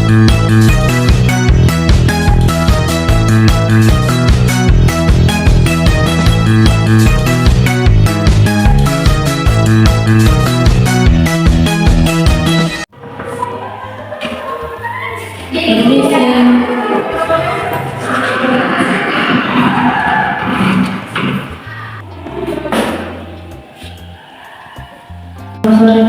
Sore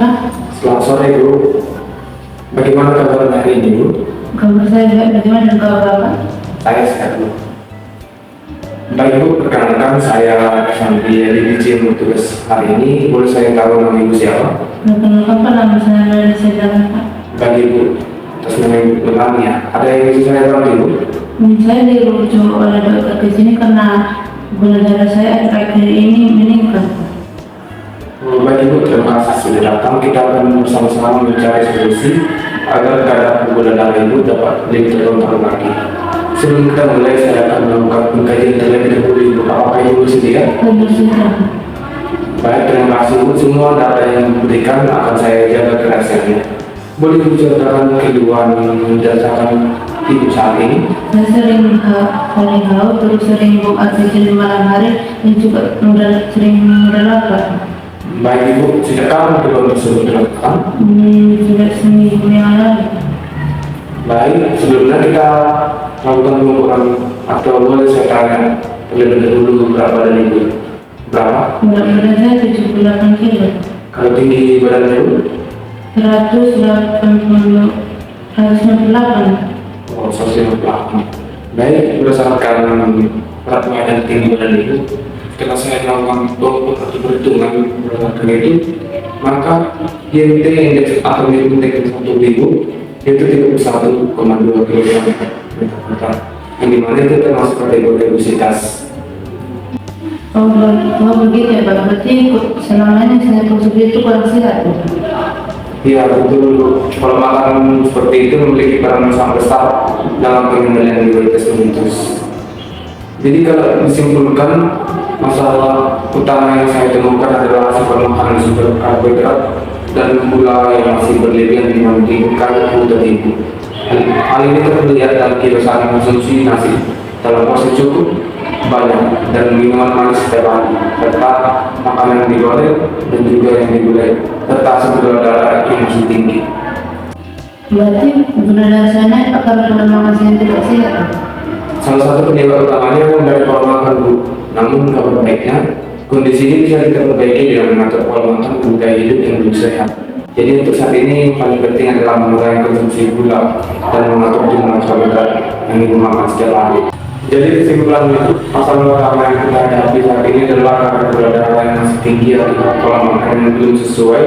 Pak. Selamat sore Bu. Bagaimana kabar hari ini Bu? Kabar saya baik, bagaimana dengan kabar Bapak? Saya sehat Bu. Baik Bu, perkenalkan saya Sandi dari izin tugas hari ini. Boleh saya tahu nama Ibu siapa? Perkenalkan Pak, nama saya Melani Sedang Pak. Bagi Ibu, atas nama Ibu lengkapnya. Ada yang bisa saya tahu Ibu? Saya dirujuk oleh dokter ke sini karena gula darah saya akhir-akhir ini meningkat. Baik Ibu, terima kasih sudah datang. Kita akan bersama-sama mencari solusi agar kadar gula darah Ibu dapat lebih terkontrol lagi. Sebelum kita mulai, saya akan melakukan pengkajian terlebih dahulu Ibu. Apakah Ibu sedia? Sudah. Baik, terima kasih Bu. Semua data yang diberikan akan saya jaga kerahasiaannya. Boleh Ibu ceritakan keluhan yang dirasakan Ibu saat ini? Saya sering paling haus, terus sering buang air kecil di malam hari, dan juga sering mudah lapar. Baik Ibu, sejak kapan keluhan tersebut dilakukan? Sudah seminggu yang lalu. Baik, sebelumnya kita melakukan pengukuran atau boleh saya tanya terlebih dahulu berat badan Ibu? Berapa? Berat badan saya 78 kilo. Kalau tinggi badan Ibu? 198. Oh, 158. Baik, berdasarkan berat badan tinggi badan Ibu, setelah saya melakukan pengukuran atau perhitungan berdasarkan itu, maka IMT indeks atau indeks tubuh Ibu itu 31,2 kg yang dimana itu termasuk kategori obesitas. Oh begitu ya Pak, berarti selama ini saya konsumsi itu kurang sehat. Iya betul, kalau makanan seperti itu memiliki peran sangat besar dalam pengendalian diabetes mellitus. Jadi kalau disimpulkan, masalah utama yang saya temukan adalah sifat makanan super karbohidrat dan gula yang masih berlebihan dibandingkan kebutuhan Ibu. Hal ini terlihat dalam kebiasaan konsumsi nasi dalam porsi cukup banyak dan minuman manis setiap hari, serta makanan yang digoreng dan juga yang digulai, serta gula darah yang masih tinggi. Berarti gula darah saya naik karena pola makan saya tidak sehat. Salah satu penyebab utamanya dari pola makan Bu. Namun kabar baiknya, kondisi ini bisa kita perbaiki dengan mengatur pola makan dan gaya hidup yang lebih sehat. Jadi untuk saat ini yang paling penting adalah mengurangi konsumsi gula dan mengatur jumlah karbohidrat yang Ibu makan setiap hari. Jadi kesimpulan itu, masalah utama yang kita hadapi saat ini adalah karena gula darah yang masih tinggi atau pola makan yang belum sesuai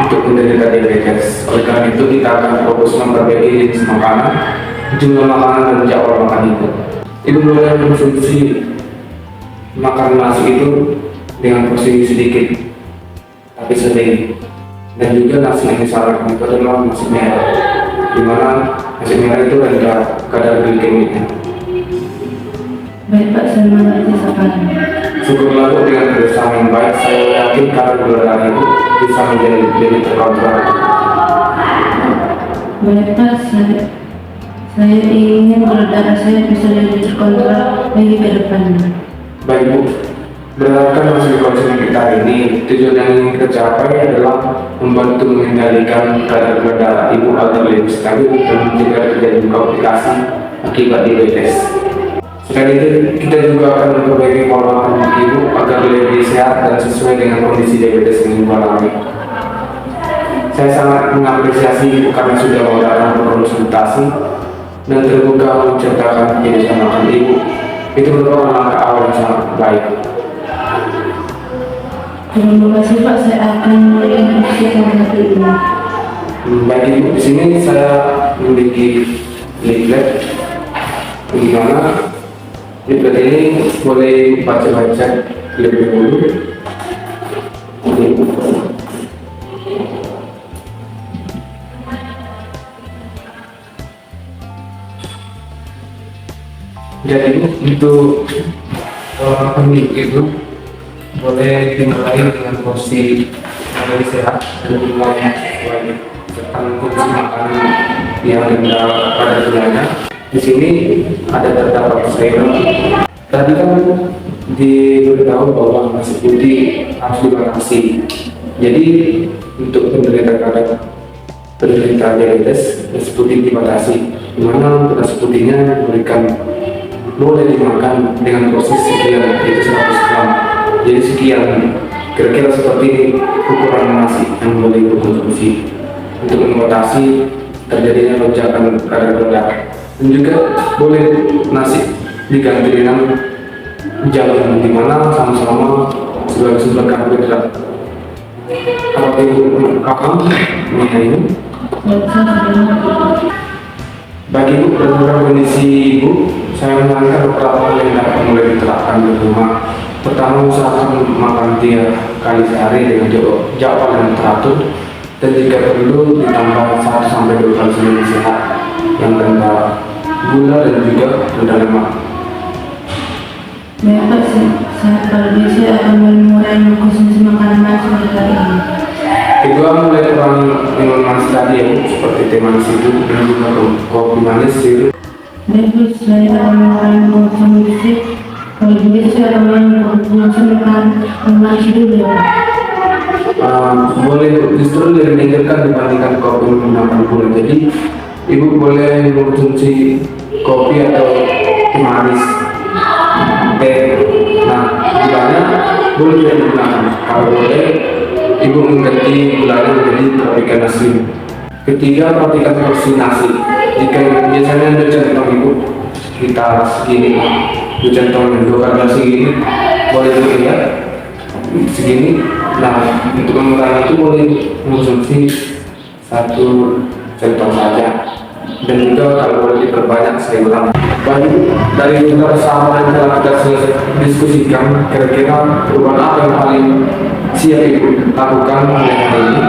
untuk penderita diabetes. Oleh karena itu kita akan fokus memperbaiki jenis makanan, jumlah makanan dan jadwal makan Ibu. Ibu boleh konsumsi makan nasi itu dengan porsi sedikit tapi sering, dan juga nasi yang disarankan itu adalah nasi merah, dimana nasi merah itu rendah kadar glikemiknya. Baik Pak, saya mengerti sekarang. Syukurlah Bu, dengan kerjasama yang baik, saya yakin kadar gula darah itu bisa menjadi lebih terkontrol. Baik Pak, saya ingin gula darah saya bisa lebih terkontrol lagi ke depannya. Baik Bu, berdasarkan hasil konsumen kita ini, tujuan yang ingin kita capai adalah membantu mengendalikan kadar gula darah Ibu agar lebih stabil dan mencegah terjadi komplikasi akibat diabetes. Selain itu, kita juga akan memperbaiki pola makan Ibu agar lebih sehat dan sesuai dengan kondisi diabetes yang Ibu alami. Saya sangat mengapresiasi Ibu karena sudah mau datang berkonsultasi dan terbuka menceritakan kebiasaan makan Ibu. Itu merupakan langkah awal yang sangat baik. Terima kasih Pak, saya akan mulai mempersiapkan hati ini. Baik Ibu, di sini saya memiliki leaflet di mana leaflet ini boleh baca-baca lebih dahulu. Jadi untuk pemilik itu boleh dimulai dengan porsi yang lebih sehat dan jumlah yang sesuai serta konsumsi makanan yang rendah pada gulanya. Di sini ada terdapat sayur. Tadi kan diberitahu bahwa nasi putih harus dibatasi. Jadi untuk penderita diabetes, nasi putih dibatasi, di mana untuk nasi putihnya diberikan boleh dimakan dengan porsi sekian, yaitu 100 gram. Jadi sekian, kira-kira seperti ini ukuran nasi yang boleh dikonsumsi untuk membatasi terjadinya lonjakan kadar gula. Dan juga boleh nasi diganti dengan jalan, di mana sama-sama sebagai sumber karbohidrat. Kalau ibu paham mengenai ini? Bagi ibu berdasarkan kondisi ibu, saya menyarankan beberapa hal yang dapat mulai diterapkan di rumah. Pertama, usahakan makan 3 kali sehari dengan jadwal yang teratur, dan jika perlu ditambah 1-2 kali seminggu sehat yang rendah gula dan juga rendah lemak. Bapak, saya biasa akan mengurangi mengkonsumsi makanan manis pada hari ini. Kedua, mulai kurangi minuman manis tadi ya, seperti teh manis itu dan juga kopi manis itu. Bapak, saya akan mengurangi mengkonsumsi. Kalau begitu saya akan mengkonsumsi makanan manis dulu ya. Boleh justru lebih menyenangkan dibandingkan kopi menggunakan gula. Jadi ibu boleh mengkonsumsi kopi atau teh manis, teh. Nah, gulanya boleh tidak digunakan. Kalau boleh, ibu mengganti gulanya menjadi ikan asin. Ketiga, perhatikan porsi nasi. Jika biasanya ada centong ibu sekitar segini, itu centongnya 2 kali segini, boleh dilihat segini. Nah, untuk mengurangi itu boleh mengkonsumsi 1 centong saja, dan juga kalau boleh diperbanyak sayuran. Baik, dari bersama yang telah kita diskusikan, kira-kira perubahan apa yang paling siap ibu lakukan oleh hari ini?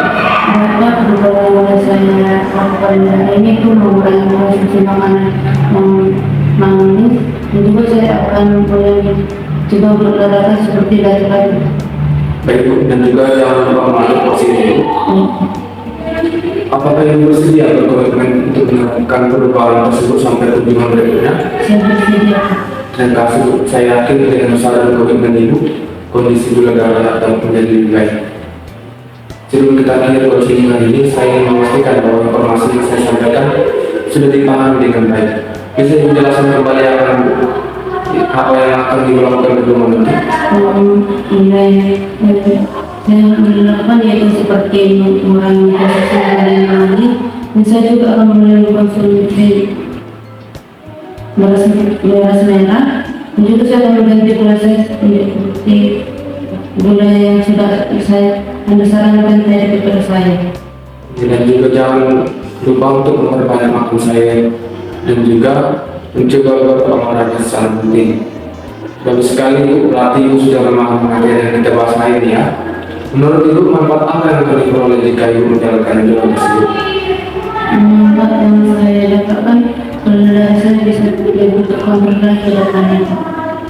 Bapak, perubahan yang saya lakukan hari ini itu mengurangi konsumsi makanan manis, dan juga saya akan mulai coba berolahraga seperti lari pagi. Baik Bu, dan juga jangan lupa mengatur porsi itu. Apakah ibu bersedia berkomitmen untuk melakukan perubahan tersebut sampai tujuan berikutnya? Saya bersedia. Dan kasih, saya yakin dengan usaha dan komitmen ibu, kondisi gula darah akan menjadi lebih baik. Sebelum kita akhiri sini hari ini, saya ingin memastikan bahwa informasi yang saya sampaikan sudah dipahami dengan baik. Bisa dijelaskan kembali apa yang akan dilakukan ke rumah nanti? Yang dilakukan yaitu seperti mengurangi konsumsi makanan manis, dan saya juga akan mulai mengkonsumsi beras merah, dan juga saya akan mengganti gula saya seperti gula yang sudah Anda sarankan tadi kepada saya. Dan juga jangan lupa untuk memperbanyak makan sayur, dan juga mencoba berolahraga secara rutin. Bagus sekali ibu, berarti ibu sudah memahami materi yang kita bahas hari ini ya. Menurut ibu, manfaat apa yang akan diperoleh jika ibu menjalankan jalan tersebut? Manfaat yang saya dapatkan adalah saya bisa untuk kontrol kedatangan.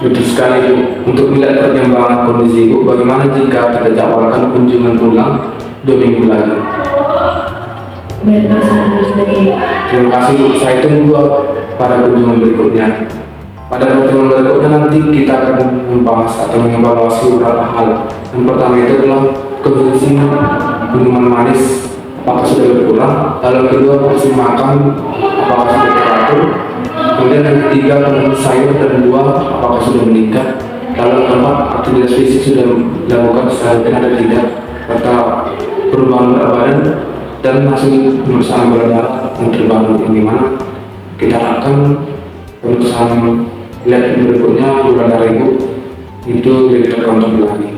Betul sekali ibu. Untuk melihat perkembangan kondisi ibu, bagaimana jika kita jadwalkan kunjungan ulang 2 minggu lagi? Baik, saya bersedia. Terima kasih Bu, saya tunggu pada kunjungan berikutnya. Pada pertemuan berikutnya nanti kita akan membahas atau mengevaluasi beberapa hal. Yang pertama itu adalah konsumsi minuman manis, apakah sudah berkurang. Lalu yang kedua, porsi makan, apakah sudah teratur. Kemudian yang ketiga, konsumsi sayur dan buah, apakah sudah meningkat. Lalu yang keempat, aktivitas fisik sudah dilakukan secara rutin atau tidak, serta perubahan berat badan dan hasil pemeriksaan gula darah yang terbaru, yang dimana kita akan pemeriksaan lab berikutnya gula darah ibu itu tidak terkontrol lagi.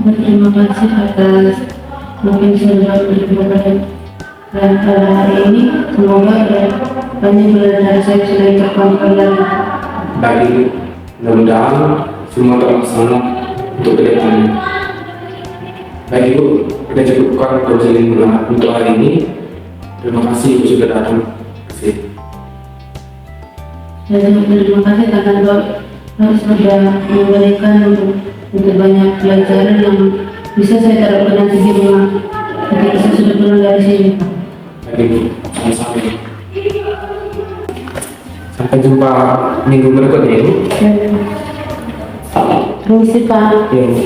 Berterima kasih atas mungkin sudah berbicara pada hari ini. Semoga banyak gula darah saya sudah terkontrol lagi. Baik ibu, mudah-mudahan semua terlaksana untuk kedepannya. Baik ibu, kita cukupkan konseling untuk hari ini. Terima kasih ibu sudah datang ke sini. Terima kasih karena Bapak sudah memberikan untuk banyak pelajaran yang bisa saya terapkan nanti di rumah. Jadi kita sudah pulang dari sini Pak. Baik Ibu, sama-sama. Sampai jumpa minggu berikutnya Ibu. Permisi Pak. Ya, Bu.